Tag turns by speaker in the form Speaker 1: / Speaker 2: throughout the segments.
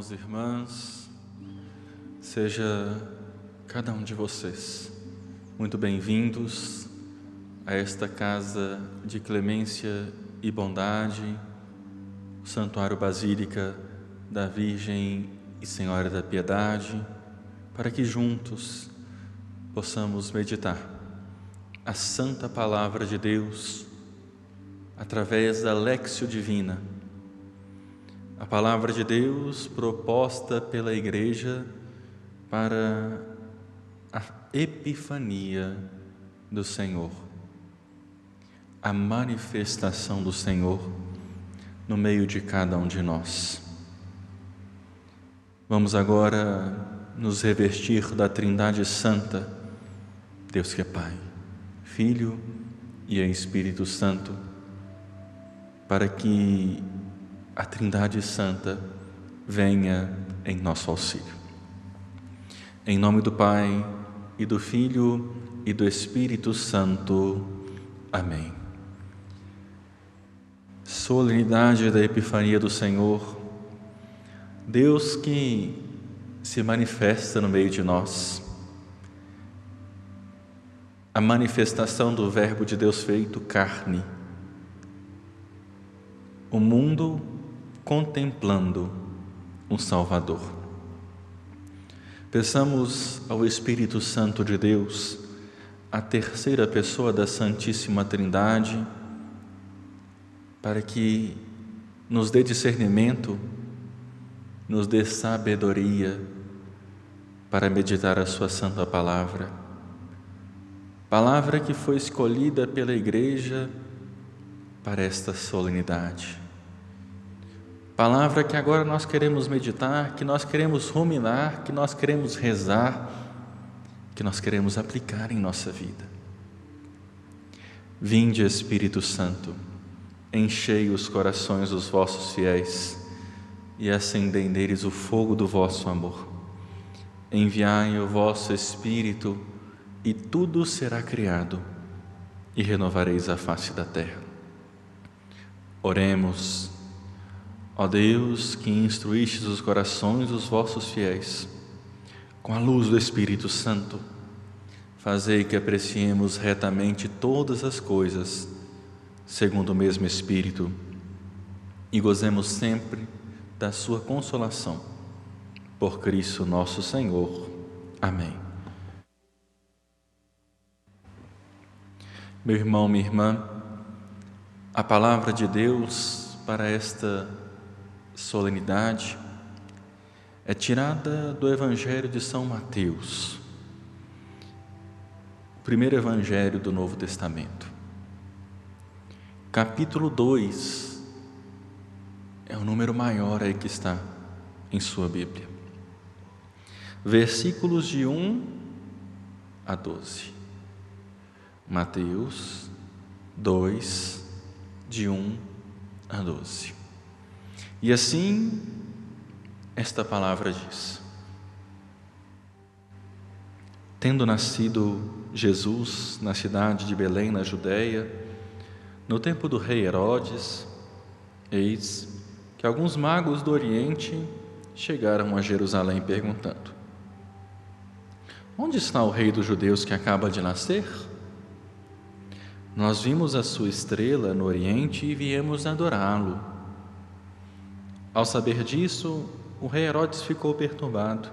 Speaker 1: Irmãos e irmãs, seja cada um de vocês muito bem-vindos a esta casa de clemência e bondade, o Santuário Basílica da Virgem e Senhora da Piedade, para que juntos possamos meditar a Santa Palavra de Deus através da Léxio Divina, a Palavra de Deus proposta pela Igreja para a Epifania do Senhor, a manifestação do Senhor no meio de cada um de nós. Vamos agora nos revestir da Trindade Santa, Deus que é Pai, Filho e Espírito Santo, para que a Trindade Santa venha em nosso auxílio. Em nome do Pai, e do Filho, e do Espírito Santo. Amém. Solenidade da Epifania do Senhor, Deus que se manifesta no meio de nós, a manifestação do Verbo de Deus feito carne, o mundo contemplando um Salvador. Peçamos ao Espírito Santo de Deus, a terceira pessoa da Santíssima Trindade, para que nos dê discernimento, nos dê sabedoria para meditar a sua Santa Palavra, palavra que foi escolhida pela Igreja para esta solenidade. Palavra que agora nós queremos meditar, que nós queremos ruminar, que nós queremos rezar, que nós queremos aplicar em nossa vida. Vinde, Espírito Santo, enchei os corações dos vossos fiéis e acendei neles o fogo do vosso amor. Enviai o vosso Espírito e tudo será criado e renovareis a face da terra. Oremos. Ó Deus, que instruístes os corações dos vossos fiéis, com a luz do Espírito Santo, fazei que apreciemos retamente todas as coisas, segundo o mesmo Espírito, e gozemos sempre da sua consolação. Por Cristo nosso Senhor. Amém. Meu irmão, minha irmã, a palavra de Deus para esta solenidade é tirada do Evangelho de São Mateus, o primeiro Evangelho do Novo Testamento. Capítulo 2 é o número maior aí que está em sua Bíblia. Versículos de 1 a 12. Mateus 2, de 1 a 12. E assim, esta palavra diz: Tendo nascido Jesus na cidade de Belém, na Judéia, no tempo do rei Herodes, eis que alguns magos do Oriente chegaram a Jerusalém perguntando: Onde está o rei dos judeus que acaba de nascer? Nós vimos a sua estrela no Oriente e viemos adorá-lo. Ao saber disso, o rei Herodes ficou perturbado,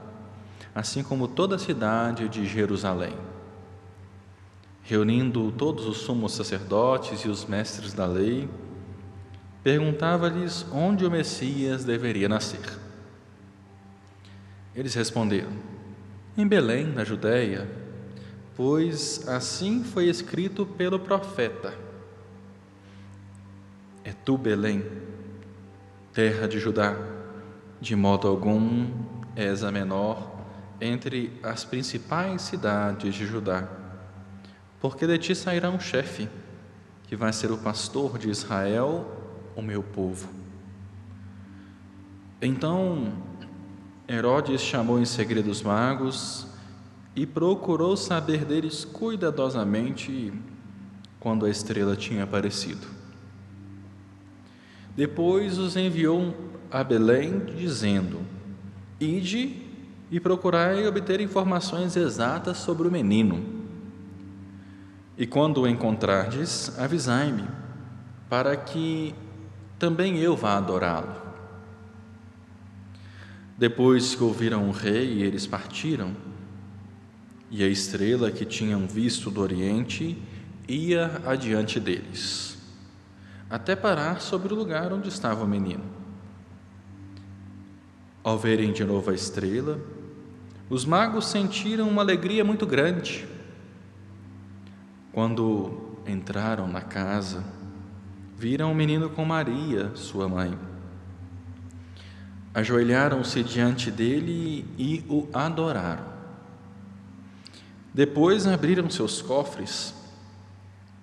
Speaker 1: assim como toda a cidade de Jerusalém. Reunindo todos os sumos sacerdotes e os mestres da lei, perguntava-lhes onde o Messias deveria nascer. Eles responderam: em Belém, na Judéia, pois assim foi escrito pelo profeta: É tu, Belém, terra de Judá, de modo algum és a menor entre as principais cidades de Judá, porque de ti sairá um chefe, que vai ser o pastor de Israel, o meu povo. Então Herodes chamou em segredo os magos e procurou saber deles cuidadosamente quando a estrela tinha aparecido. Depois os enviou a Belém, dizendo: Ide e procurai obter informações exatas sobre o menino. E quando o encontrardes, avisai-me, para que também eu vá adorá-lo. Depois que ouviram o rei, eles partiram, e a estrela que tinham visto do Oriente ia adiante deles, até parar sobre o lugar onde estava o menino. Ao verem de novo a estrela, os magos sentiram uma alegria muito grande. Quando entraram na casa, viram o menino com Maria, sua mãe. Ajoelharam-se diante dele e o adoraram. Depois abriram seus cofres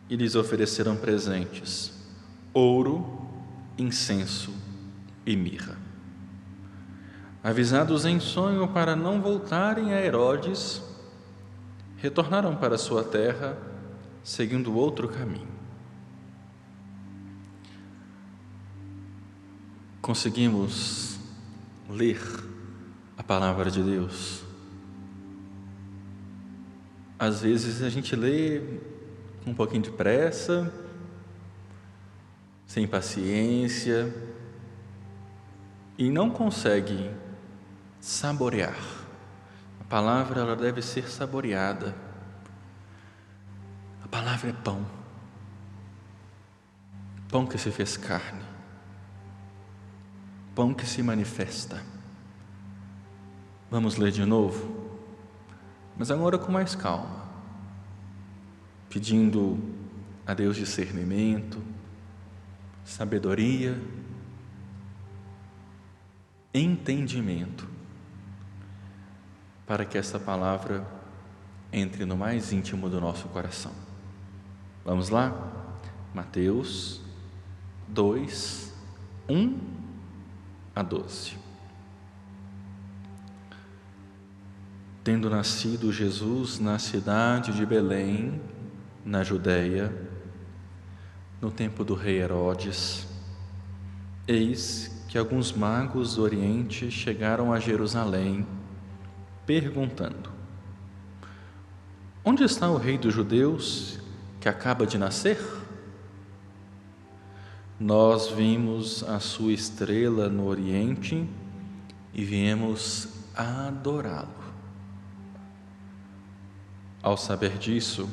Speaker 1: e lhes ofereceram presentes: ouro, incenso e mirra. Avisados em sonho para não voltarem a Herodes, retornaram para sua terra, seguindo outro caminho. Conseguimos ler a palavra de Deus? Às vezes a gente lê com um pouquinho de pressa, sem paciência, e não consegue saborear. A palavra, ela deve ser saboreada. A palavra é pão, pão que se fez carne, pão que se manifesta. Vamos ler de novo, mas agora com mais calma, pedindo a Deus discernimento, sabedoria, entendimento, para que essa palavra entre no mais íntimo do nosso coração. Vamos lá? Mateus 2, 1 a 12. Tendo nascido Jesus na cidade de Belém, na Judeia, no tempo do rei Herodes, eis que alguns magos do Oriente chegaram a Jerusalém, perguntando: onde está o rei dos judeus que acaba de nascer? Nós vimos a sua estrela no Oriente e viemos adorá-lo. Ao saber disso,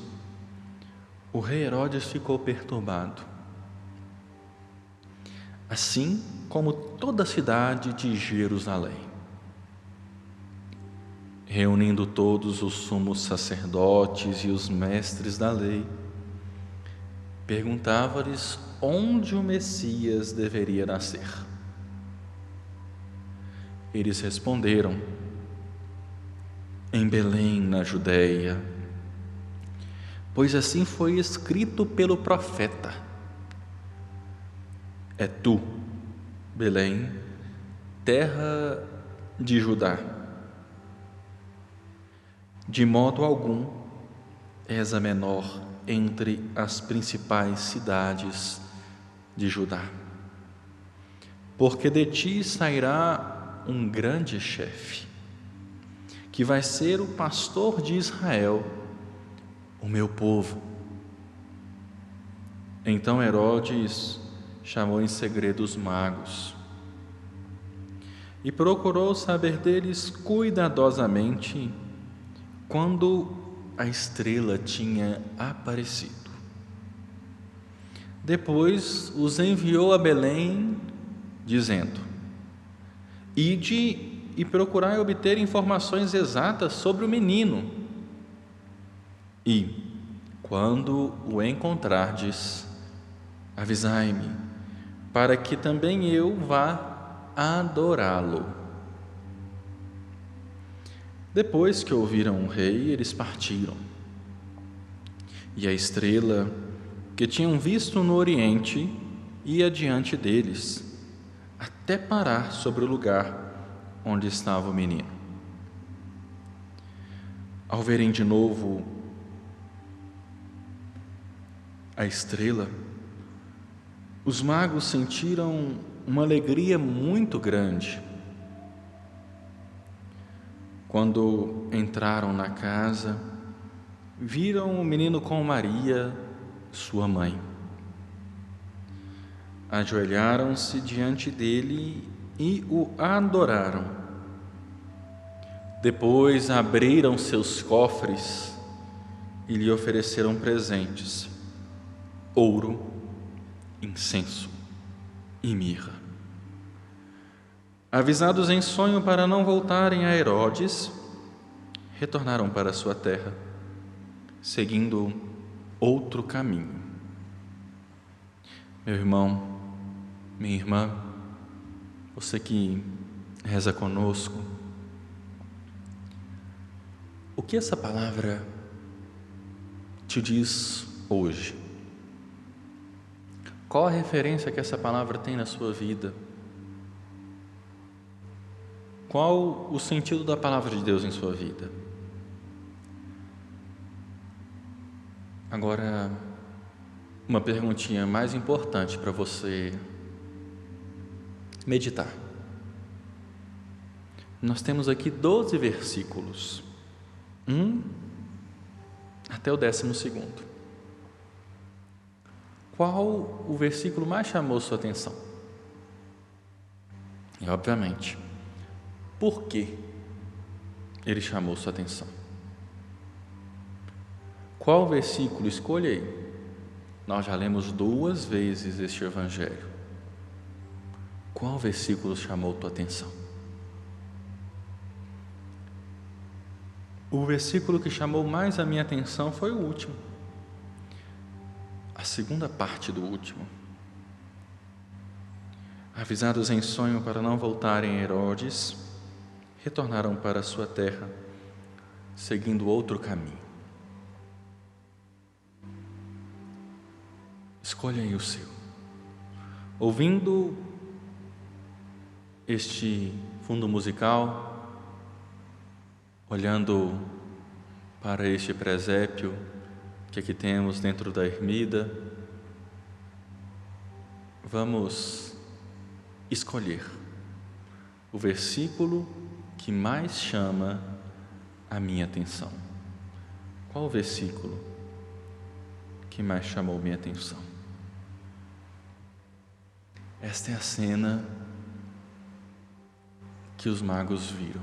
Speaker 1: o rei Herodes ficou perturbado, assim como toda a cidade de Jerusalém. Reunindo todos os sumos sacerdotes e os mestres da lei, perguntava-lhes onde o Messias deveria nascer. Eles responderam: em Belém, na Judeia, pois assim foi escrito pelo profeta: é tu, Belém, terra de Judá, de modo algum és a menor entre as principais cidades de Judá, porque de ti sairá um grande chefe, que vai ser o pastor de Israel, o meu povo. Então Herodes chamou em segredo os magos e procurou saber deles cuidadosamente quando a estrela tinha aparecido. Depois os enviou a Belém, dizendo: ide e procurai obter informações exatas sobre o menino, e, quando o encontrardes, avisai-me, para que também eu vá adorá-lo. Depois que ouviram o rei, eles partiram. E a estrela que tinham visto no Oriente ia diante deles, até parar sobre o lugar onde estava o menino. Ao verem de novo a estrela, os magos sentiram uma alegria muito grande. Quando entraram na casa, viram o menino com Maria, sua mãe. Ajoelharam-se diante dele e o adoraram. Depois abriram seus cofres e lhe ofereceram presentes: ouro, incenso e mirra. Avisados em sonho para não voltarem a Herodes, retornaram para sua terra, seguindo outro caminho. Meu irmão, minha irmã, você que reza conosco, o que essa palavra te diz hoje? Qual a referência que essa palavra tem na sua vida? Qual o sentido da palavra de Deus em sua vida? Agora, uma perguntinha mais importante para você meditar. Nós temos aqui 12 versículos, 1 até o 12º. Qual o versículo mais chamou sua atenção? E, obviamente, por que ele chamou sua atenção? Qual versículo? Escolha aí. Nós já lemos 2 vezes este Evangelho. Qual versículo chamou tua atenção? O versículo que chamou mais a minha atenção foi o último. A segunda parte do último. Avisados em sonho para não voltarem a Herodes, retornaram para sua terra, seguindo outro caminho. Escolha aí o seu. Ouvindo este fundo musical, olhando para este presépio que aqui temos dentro da ermida, vamos escolher o versículo que mais chama a minha atenção. Qual o versículo que mais chamou minha atenção? Esta é a cena que os magos viram.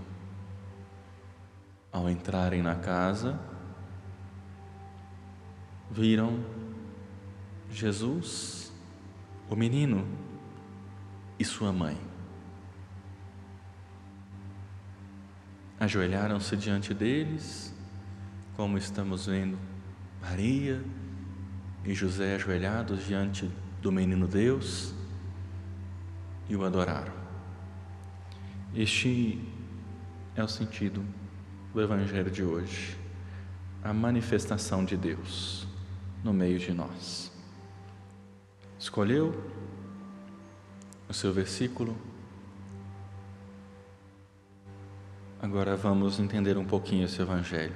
Speaker 1: Ao entrarem na casa, viram Jesus, o menino e sua mãe. Ajoelharam-se diante deles, como estamos vendo Maria e José ajoelhados diante do menino Deus, e o adoraram. Este é o sentido do Evangelho de hoje, a manifestação de Deus no meio de nós. Escolheu o seu versículo? Agora vamos entender um pouquinho esse Evangelho.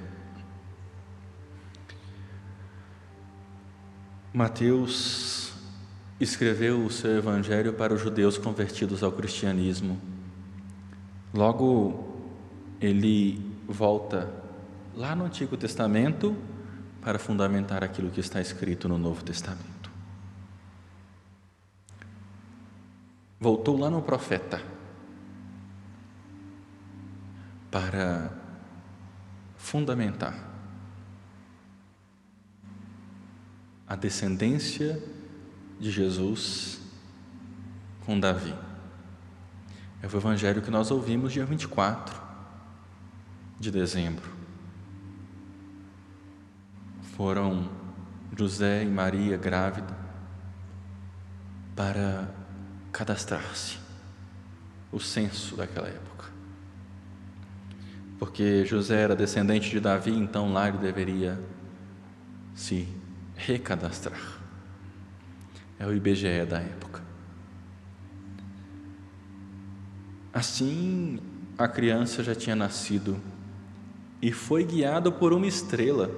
Speaker 1: Mateus escreveu o seu Evangelho para os judeus convertidos ao cristianismo. Logo, ele volta lá no Antigo Testamento para fundamentar aquilo que está escrito no Novo Testamento. Voltou lá no profeta para fundamentar a descendência de Jesus com Davi. É o Evangelho que nós ouvimos dia 24 de dezembro. Foram José e Maria grávida para cadastrar-se, o censo daquela época. Porque José era descendente de Davi, então lá ele deveria se recadastrar. É o IBGE da época. Assim, a criança já tinha nascido e foi guiado por uma estrela.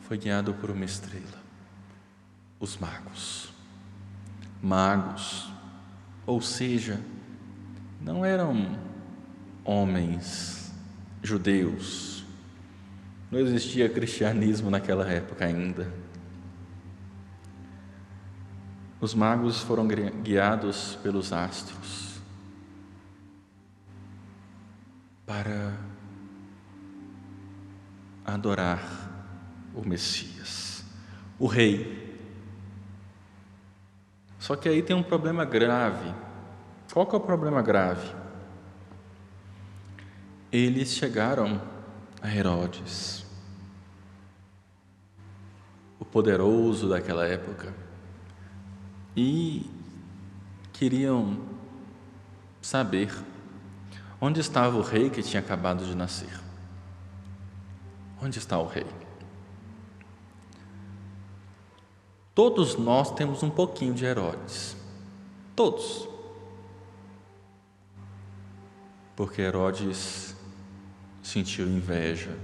Speaker 1: Foi guiado por uma estrela. Os magos, ou seja, não eram homens judeus, não existia cristianismo naquela época ainda. Os magos foram guiados pelos astros para adorar o Messias, o Rei. Só que aí tem um problema grave. Qual que é o problema grave? Eles chegaram a Herodes, o poderoso daquela época, e queriam saber onde estava o rei que tinha acabado de nascer. Onde está o rei? Todos nós temos um pouquinho de Herodes. Todos. Porque Herodes sentiu inveja.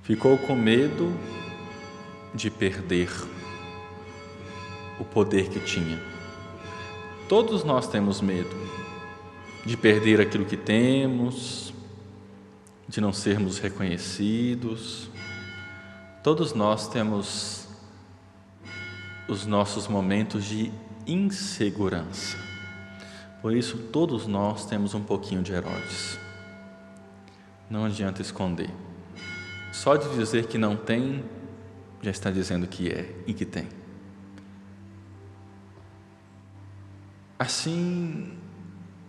Speaker 1: Ficou com medo de perder o poder que tinha. Todos nós temos medo de perder aquilo que temos, de não sermos reconhecidos. Todos nós temos os nossos momentos de insegurança. Por isso, todos nós temos um pouquinho de Herodes. Não adianta esconder. Só de dizer que não tem, já está dizendo que é e que tem. Assim,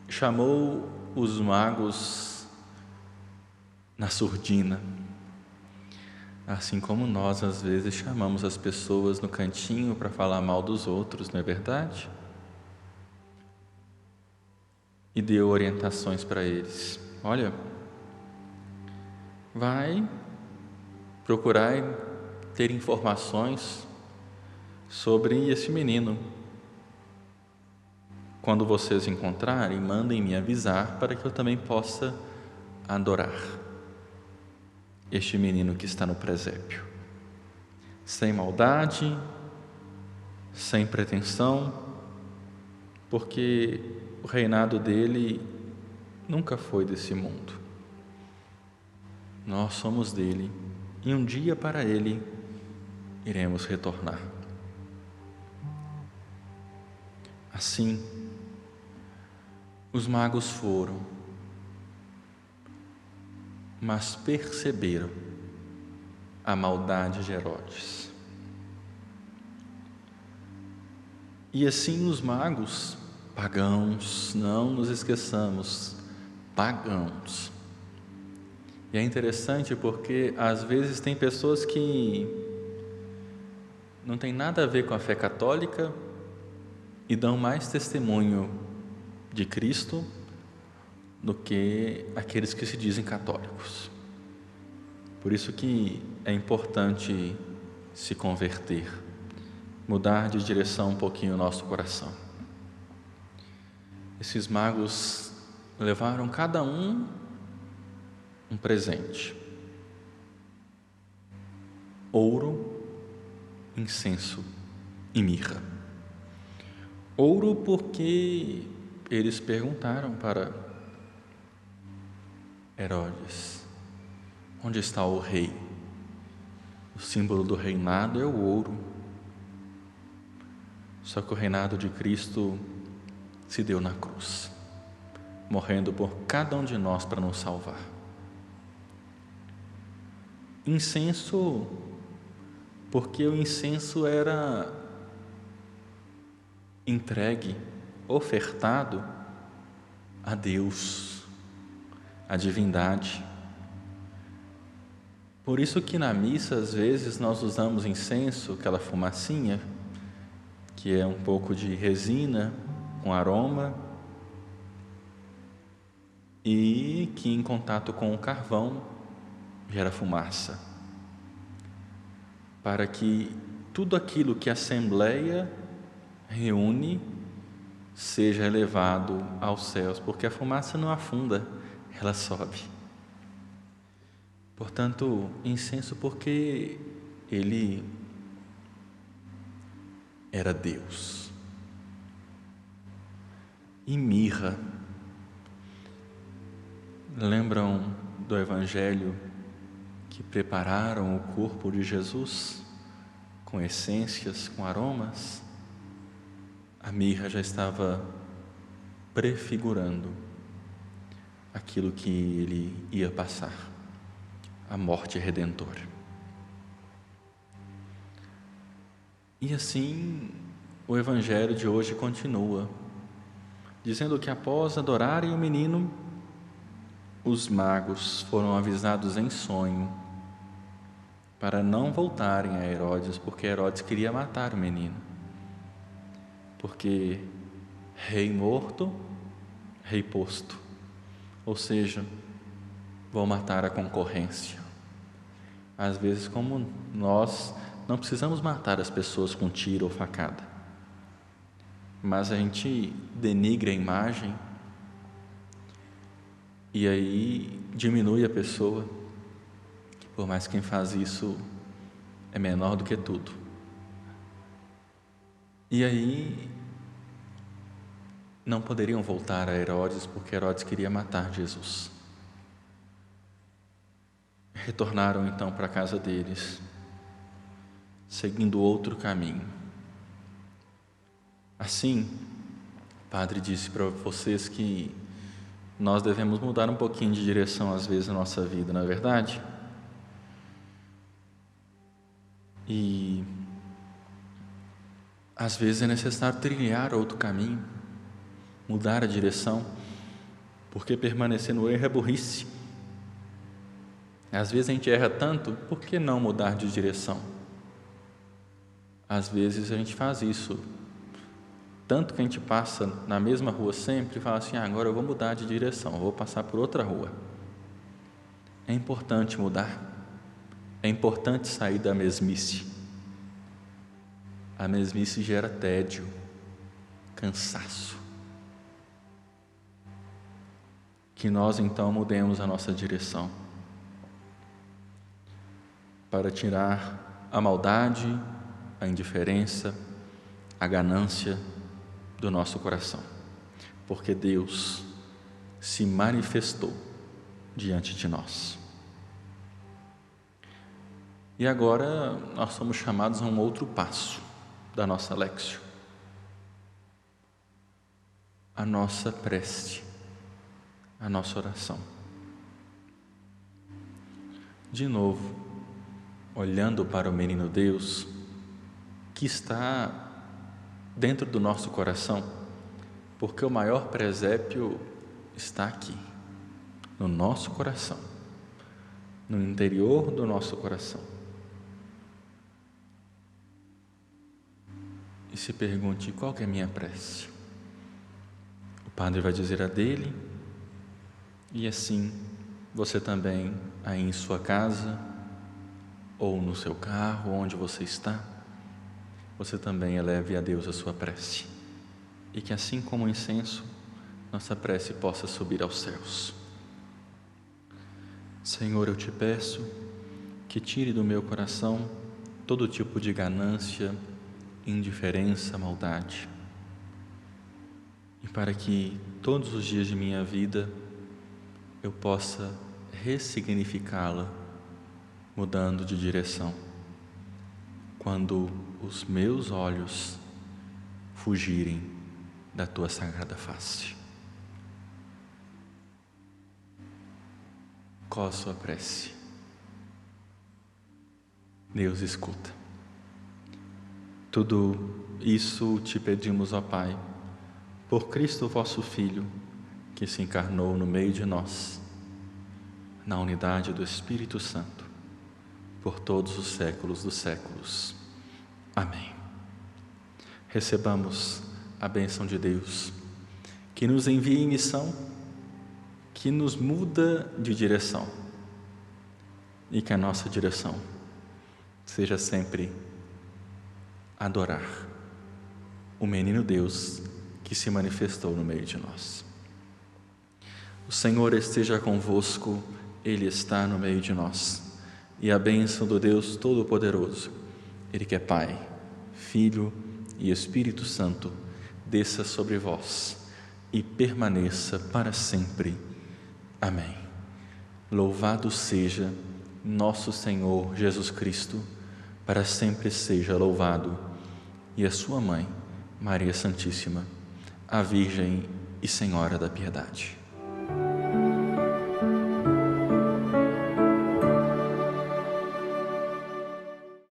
Speaker 1: chamou os magos na surdina, assim como nós às vezes chamamos as pessoas no cantinho para falar mal dos outros, não é verdade? E deu orientações para eles. Olha, vai procurar ter informações sobre esse menino. Quando vocês encontrarem, mandem me avisar para que eu também possa adorar este menino que está no presépio, sem maldade, sem pretensão, porque o reinado dele nunca foi desse mundo. Nós somos dele e um dia para ele iremos retornar. Assim, os magos foram, mas perceberam a maldade de Herodes. E assim os magos, pagãos, não nos esqueçamos, pagãos. E é interessante porque às vezes tem pessoas que não tem nada a ver com a fé católica e dão mais testemunho de Cristo do que aqueles que se dizem católicos. Por isso que é importante se converter, mudar de direção um pouquinho o nosso coração. Esses magos levaram cada um presente: ouro, incenso e mirra. Ouro porque eles perguntaram para Herodes: onde está o rei? O símbolo do reinado é o ouro. Só que o reinado de Cristo se deu na cruz, morrendo por cada um de nós para nos salvar. Incenso, porque o incenso era entregue, ofertado a Deus, a divindade. Por isso que na missa às vezes nós usamos incenso, aquela fumacinha, que é um pouco de resina com aroma e que em contato com o carvão gera fumaça, para que tudo aquilo que a Assembleia reúne seja elevado aos céus, porque a fumaça não afunda, ela sobe. Portanto, incenso porque ele era Deus. E mirra lembram do Evangelho que prepararam o corpo de Jesus com essências, com aromas? A mirra já estava prefigurando aquilo que ele ia passar, a morte redentora. E assim, o Evangelho de hoje continua, dizendo que após adorarem o menino, os magos foram avisados em sonho para não voltarem a Herodes, porque Herodes queria matar o menino. Porque rei morto, rei posto. Ou seja, vão matar a concorrência. Às vezes, como nós não precisamos matar as pessoas com tiro ou facada, mas a gente denigra a imagem e aí diminui a pessoa, por mais que quem faz isso é menor do que tudo. E aí não poderiam voltar a Herodes, porque Herodes queria matar Jesus. Retornaram então para a casa deles, seguindo outro caminho. Assim, o Padre disse para vocês que nós devemos mudar um pouquinho de direção às vezes na nossa vida, não é verdade? E às vezes é necessário trilhar outro caminho, mudar a direção, porque permanecer no erro é burrice. Às vezes a gente erra tanto, por que não mudar de direção? Às vezes a gente faz isso, tanto que a gente passa na mesma rua sempre e fala assim, agora eu vou mudar de direção, vou passar por outra rua. É importante mudar, é importante sair da mesmice. A mesmice gera tédio, cansaço. Que nós então mudemos a nossa direção para tirar a maldade, a indiferença, a ganância do nosso coração, porque Deus se manifestou diante de nós. E agora nós somos chamados a um outro passo da nossa Léxio, a nossa prece, a nossa oração. De novo, olhando para o menino Deus que está dentro do nosso coração, porque o maior presépio está aqui, no nosso coração, no interior do nosso coração. E se pergunte, qual que é a minha prece? O Padre vai dizer a dele, e assim você também aí em sua casa ou no seu carro, onde você está, você também eleve a Deus a sua prece, e que assim como o incenso, nossa prece possa subir aos céus. Senhor, eu te peço que tire do meu coração todo tipo de ganância, indiferença, maldade, e para que todos os dias de minha vida eu possa ressignificá-la, mudando de direção, quando os meus olhos fugirem da tua sagrada face. Qual a sua prece? Deus escuta. Tudo isso te pedimos, ó Pai, por Cristo vosso Filho, que se encarnou no meio de nós, na unidade do Espírito Santo, por todos os séculos dos séculos. Amém. Recebamos a bênção de Deus, que nos envia em missão, que nos muda de direção, e que a nossa direção seja sempre adorar o menino Deus que se manifestou no meio de nós. O Senhor esteja convosco, Ele está no meio de nós, e a bênção do Deus Todo-Poderoso, Ele que é Pai, Filho e Espírito Santo, desça sobre vós e permaneça para sempre. Amém. Louvado seja nosso Senhor Jesus Cristo, para sempre seja louvado, e a sua mãe, Maria Santíssima, a Virgem e Senhora da Piedade.